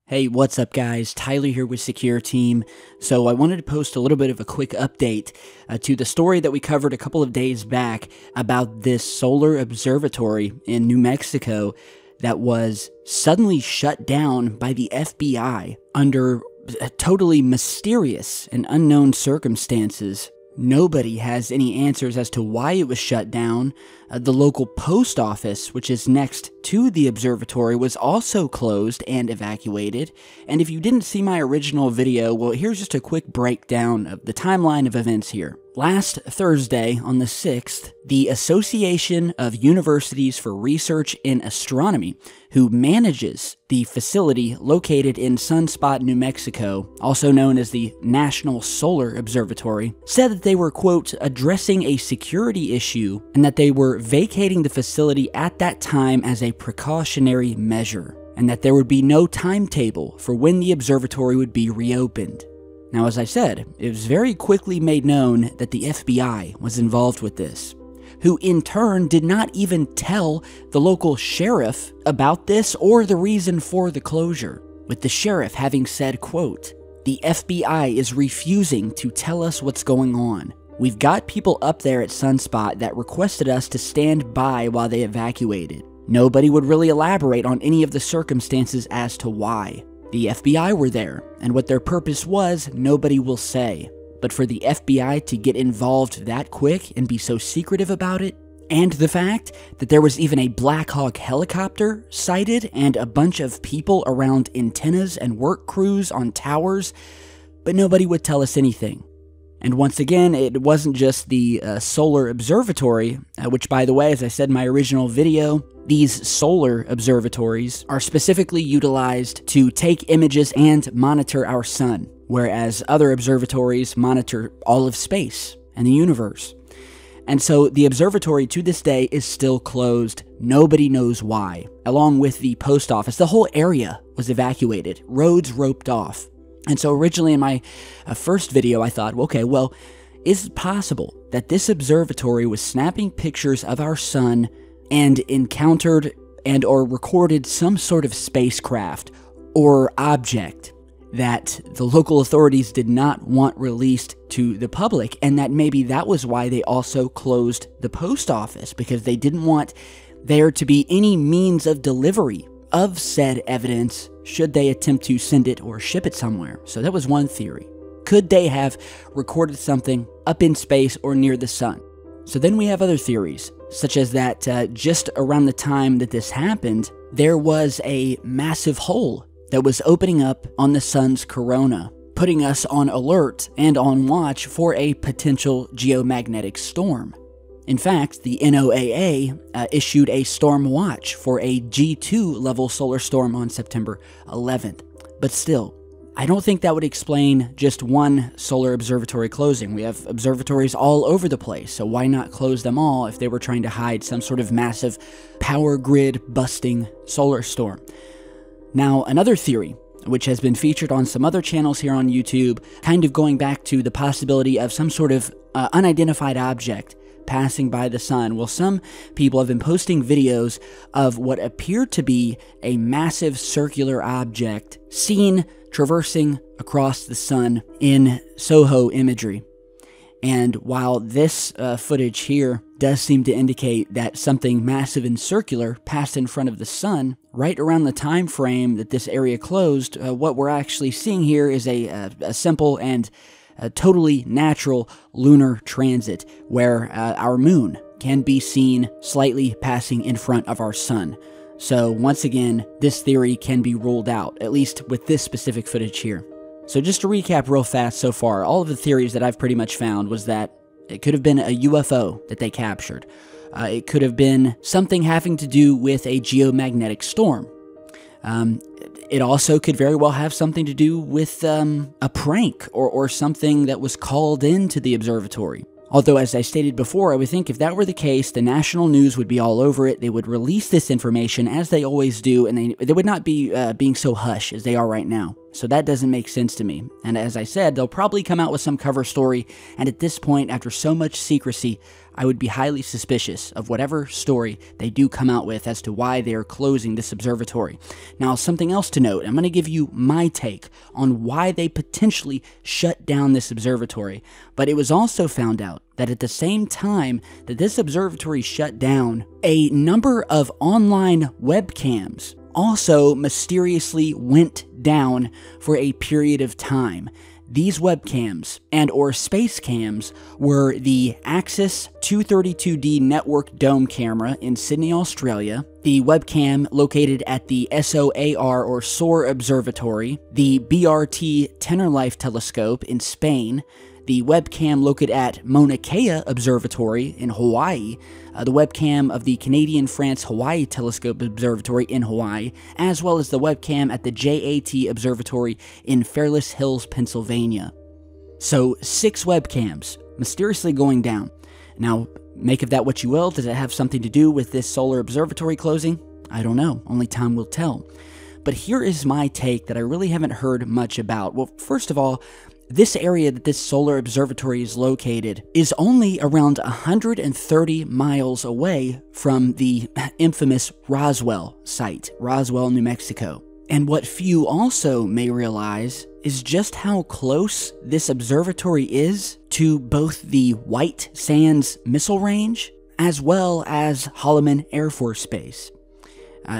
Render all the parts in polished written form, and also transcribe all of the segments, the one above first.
Hey, what's up guys? Tyler here with Secureteam. So I wanted to post a little bit of a quick update to the story that we covered a couple of days back about this solar observatory in New Mexico that was suddenly shut down by the FBI under totally mysterious and unknown circumstances. Nobody has any answers as to why it was shut down. The local post office, which is next to the observatory, was also closed and evacuated. And if you didn't see my original video, well, here's just a quick breakdown of the timeline of events here. Last Thursday, on the 6th, the Association of Universities for Research in Astronomy, who manages the facility located in Sunspot, New Mexico, also known as the National Solar Observatory, said that they were, quote, addressing a security issue and that they were vacating the facility at that time as a precautionary measure, and that there would be no timetable for when the observatory would be reopened. Now, as I said, it was very quickly made known that the FBI was involved with this, who in turn did not even tell the local sheriff about this or the reason for the closure, with the sheriff having said, quote, "The FBI is refusing to tell us what's going on. We've got people up there at Sunspot that requested us to stand by while they evacuated. Nobody would really elaborate on any of the circumstances as to why. The FBI were there, and what their purpose was, nobody will say. But for the FBI to get involved that quick and be so secretive about it, and the fact that there was even a Black Hawk helicopter sighted and a bunch of people around antennas and work crews on towers, but nobody would tell us anything." And once again, it wasn't just the solar observatory, which, by the way, as I said in my original video, these solar observatories are specifically utilized to take images and monitor our sun, whereas other observatories monitor all of space and the universe. And so the observatory to this day is still closed. Nobody knows why. Along with the post office, the whole area was evacuated, roads roped off. And so originally in my first video, I thought, okay, well, is it possible that this observatory was snapping pictures of our sun and encountered and or recorded some sort of spacecraft or object that the local authorities did not want released to the public, and that maybe that was why they also closed the post office, because they didn't want there to be any means of delivery of said evidence should they attempt to send it or ship it somewhere. So that was one theory. Could they have recorded something up in space or near the sun? So then we have other theories, such as that just around the time that this happened, there was a massive hole that was opening up on the sun's corona, putting us on alert and on watch for a potential geomagnetic storm. In fact, the NOAA issued a storm watch for a G2 level solar storm on September 11th. But still, I don't think that would explain just one solar observatory closing. We have observatories all over the place, so why not close them all if they were trying to hide some sort of massive power grid busting solar storm? Now, another theory, which has been featured on some other channels here on YouTube, kind of going back to the possibility of some sort of unidentified object passing by the sun. Well, some people have been posting videos of what appear to be a massive circular object seen traversing across the sun in SOHO imagery. And while this footage here does seem to indicate that something massive and circular passed in front of the sun, right around the time frame that this area closed, what we're actually seeing here is a simple and a totally natural lunar transit where our moon can be seen slightly passing in front of our sun. So once again, this theory can be ruled out, at least with this specific footage here. So just to recap real fast so far, all of the theories that I've pretty much found was that it could have been a UFO that they captured. It could have been something having to do with a geomagnetic storm. It also could very well have something to do with a prank or something that was called into the observatory. Although, as I stated before, I would think if that were the case, the national news would be all over it. They would release this information, as they always do, and they would not be being so hush as they are right now. So that doesn't make sense to me. And as I said, they'll probably come out with some cover story, and at this point, after so much secrecy, I would be highly suspicious of whatever story they do come out with as to why they are closing this observatory. Now, something else to note, I'm going to give you my take on why they potentially shut down this observatory, but it was also found out that at the same time that this observatory shut down, a number of online webcams also mysteriously went down for a period of time. These webcams and or space cams were the Axis 232D network dome camera in Sydney, Australia, the webcam located at the SOAR or SOAR Observatory, the BRT Tenerife telescope in Spain, the webcam located at Mauna Kea Observatory in Hawaii, the webcam of the Canadian-France-Hawaii Telescope Observatory in Hawaii, as well as the webcam at the JAT Observatory in Fairless Hills, Pennsylvania. So, 6 webcams mysteriously going down. Now, make of that what you will. Does it have something to do with this solar observatory closing? I don't know. Only time will tell. But here is my take that I really haven't heard much about. Well, first of all, this area that this solar observatory is located is only around 130 miles away from the infamous Roswell site, Roswell, New Mexico. And what few also may realize is just how close this observatory is to both the White Sands Missile Range as well as Holloman Air Force Base.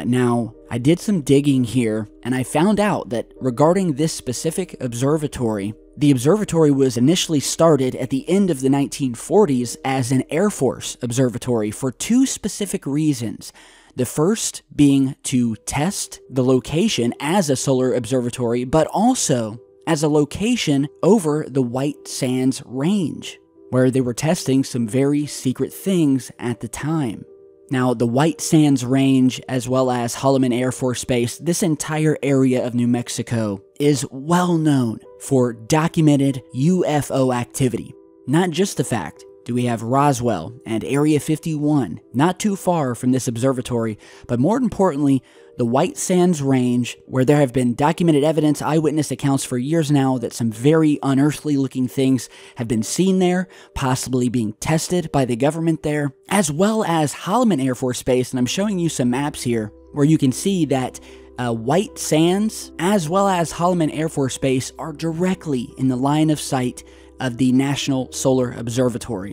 Now, I did some digging here, and I found out that regarding this specific observatory, the observatory was initially started at the end of the 1940s as an Air Force observatory for 2 specific reasons. The first being to test the location as a solar observatory, but also as a location over the White Sands Range, where they were testing some very secret things at the time. Now, the White Sands Range, as well as Holloman Air Force Base, this entire area of New Mexico is well known for documented UFO activity. Not just the fact do we have Roswell and Area 51, not too far from this observatory, but more importantly, the White Sands Range, where there have been documented evidence, eyewitness accounts for years now that some very unearthly looking things have been seen there, possibly being tested by the government there, as well as Holloman Air Force Base, and I'm showing you some maps here where you can see that White Sands, as well as Holloman Air Force Base, are directly in the line of sight of the National Solar Observatory,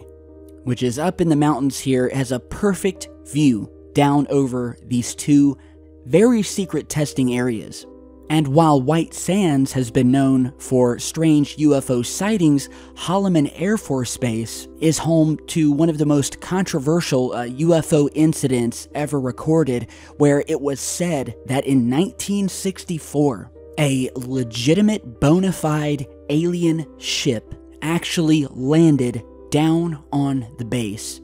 which is up in the mountains here. It has a perfect view down over these 2 very secret testing areas. And while White Sands has been known for strange UFO sightings, Holloman Air Force Base is home to one of the most controversial UFO incidents ever recorded, where it was said that in 1964, a legitimate bona fide alien ship actually landed down on the base.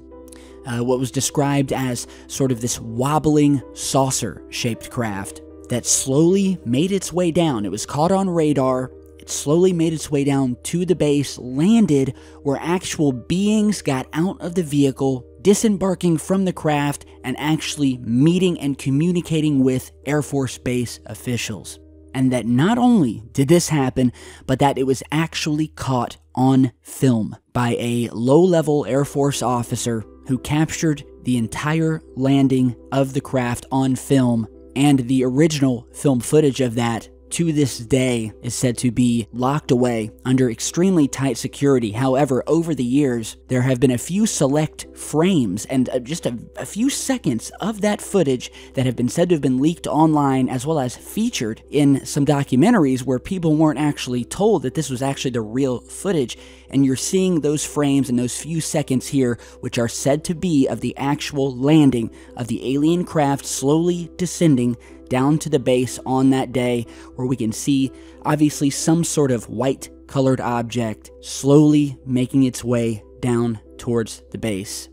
What was described as sort of this wobbling saucer-shaped craft that slowly made its way down. It was caught on radar, it slowly made its way down to the base, landed where actual beings got out of the vehicle, disembarking from the craft, and actually meeting and communicating with Air Force Base officials. And that not only did this happen, but that it was actually caught on film by a low-level Air Force officer who captured the entire landing of the craft on film, and the original film footage of that to this day is said to be locked away under extremely tight security. However, over the years, there have been a few select frames and just a few seconds of that footage that have been said to have been leaked online, as well as featured in some documentaries where people weren't actually told that this was actually the real footage. And you're seeing those frames and those few seconds here, which are said to be of the actual landing of the alien craft slowly descending down to the base on that day, where we can see obviously some sort of white colored object slowly making its way down towards the base.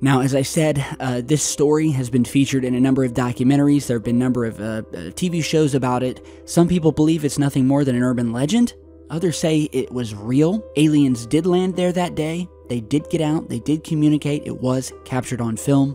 Now, as I said, this story has been featured in a number of documentaries. There have been a number of TV shows about it. Some people believe it's nothing more than an urban legend. Others say it was real. Aliens did land there that day. They did get out. They did communicate. It was captured on film.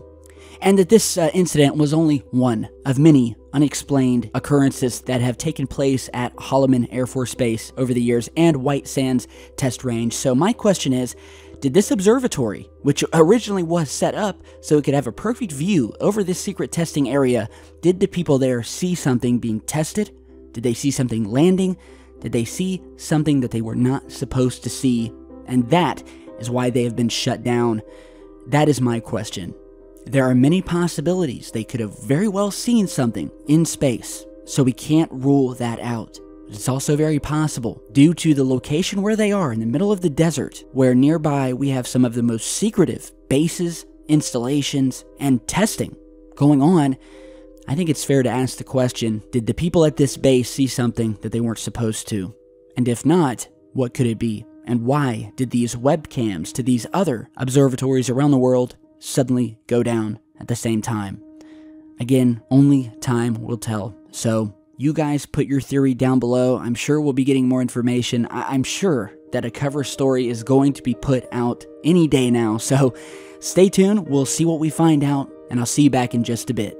And that this incident was only one of many unexplained occurrences that have taken place at Holloman Air Force Base over the years and White Sands Test Range. So my question is, did this observatory, which originally was set up so it could have a perfect view over this secret testing area, did the people there see something being tested? Did they see something landing? Did they see something that they were not supposed to see? And that is why they have been shut down. That is my question. There are many possibilities. They could have very well seen something in space, so we can't rule that out. It's also very possible, due to the location where they are in the middle of the desert, where nearby we have some of the most secretive bases, installations, and testing going on. I think it's fair to ask the question, did the people at this base see something that they weren't supposed to? And if not, what could it be? And why did these webcams to these other observatories around the world suddenly go down at the same time? Again, only time will tell. So you guys put your theory down below. I'm sure we'll be getting more information. I'm sure that a cover story is going to be put out any day now. So stay tuned. We'll see what we find out, and I'll see you back in just a bit.